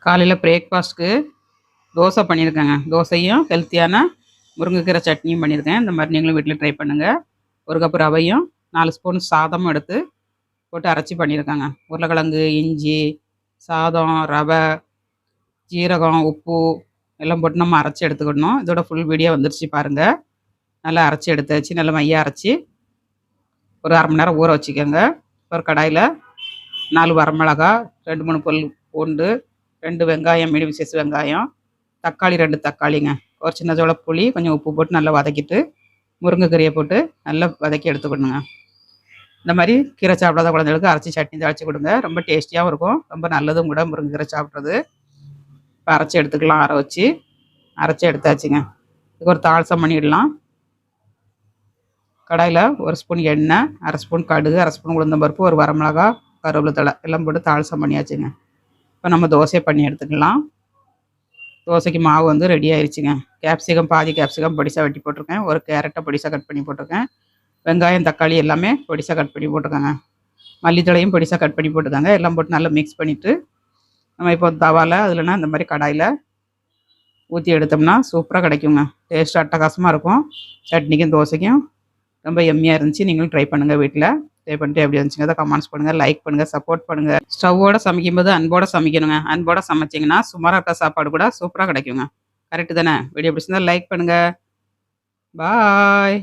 காலையில் பிரேக்ஃபாஸ்ட்டுக்கு தோசை பண்ணியிருக்கேங்க. தோசையும் ஹெல்த்தியான முருங்கைக்கீரை சட்னியும் பண்ணியிருக்கேன். இந்த மாதிரி நீங்களும் வீட்டில் ட்ரை பண்ணுங்கள். 1 கப் ரவையும் 4 ஸ்பூன் சாதமும் எடுத்து போட்டு அரைச்சி பண்ணியிருக்கேங்க. உருளைக்கிழங்கு, இஞ்சி, சாதம், ரவை, ஜீரகம், உப்பு எல்லாம் போட்டு நம்ம அரைச்சி எடுத்துக்கிடணும். இதோட ஃபுல் வீடியோ வந்துருச்சு பாருங்கள். நல்லா அரைச்சி எடுத்தாச்சு. நல்லா மையாக அரைச்சி ஒரு 1/2 மணி நேரம் ஊற வச்சுக்கோங்க. ஒரு கடாயில் 4 வரமிளகா, 2 3 பல் பூண்டு, 2 வெங்காயம், மீடியம் சைஸ் வெங்காயம், தக்காளி 2 தக்காளிங்க, ஒரு சின்ன சோள புளி, கொஞ்சம் உப்பு போட்டு நல்லா வதக்கிட்டு முருங்கைக்கீரையை போட்டு நல்லா வதக்கி எடுத்துக்கணுங்க. இந்த மாதிரி கீரை சாப்பிடாத குழந்தைகளுக்கு அரைச்சி சட்னி தாளித்து கொடுங்க. ரொம்ப டேஸ்டியாகவும் இருக்கும், ரொம்ப நல்லதும் கூட முருங்கைக்கீரை சாப்பிட்றது. இப்போ அரைச்சி எடுத்துக்கலாம். அரைச்சி எடுத்தாச்சுங்க. இதுக்கு ஒரு தாளிசம் பண்ணிடலாம். கடாயில் 1 ஸ்பூன் எண்ணெய், 1/2 ஸ்பூன் கடுகு, 1/2 ஸ்பூன் உளுந்தம்பருப்பு, ஒரு வரமிளகா, கருவேப்பிலை தழை எல்லாம் போட்டு தாளிசம் பண்ணியாச்சுங்க. இப்போ நம்ம தோசை பண்ணி எடுத்துக்கலாம். தோசைக்கு மாவு வந்து ரெடி ஆயிடுச்சுங்க. கேப்சிகம், பாதி கேப்சிகம் பொடிசாக வெட்டி போட்டிருக்கேன். ஒரு கேரட்டை பொடிசாக கட் பண்ணி போட்டிருக்கேன். வெங்காயம், தக்காளி எல்லாமே பொடிசாக கட் பண்ணி போட்டிருக்காங்க. மல்லித்தழையும் பொடிசாக கட் பண்ணி போட்டுருக்காங்க. எல்லாம் போட்டு நல்லா மிக்ஸ் பண்ணிவிட்டு நம்ம இப்போ தவாவில் இல்லைன்னா இந்த மாதிரி கடாயில் ஊற்றி எடுத்தோம்னா சூப்பராக கிடைக்குங்க. டேஸ்ட் அட்டகாசமாக இருக்கும். சட்னிக்கும் தோசைக்கும் ரொம்ப எம்மியாக இருந்துச்சு. நீங்களும் ட்ரை பண்ணுங்கள் வீட்டில். ட்ரை பண்ணிட்டு எப்படி இருந்துச்சுங்க அதை கமெண்ட்ஸ் பண்ணுங்கள், லைக் பண்ணுங்கள், சப்போர்ட் பண்ணுங்கள். ஸ்டவ்வோடு சமைக்கும்போது அன்போடு சமைக்கணுங்க. அன்போடு சமைச்சிங்கன்னா சுமாராக இருக்க சாப்பாடு கூட சூப்பராக கிடைக்குங்க. கரெக்டு தானே? வீடியோ பிடிச்சிருந்தா லைக் பண்ணுங்கள். பாய்.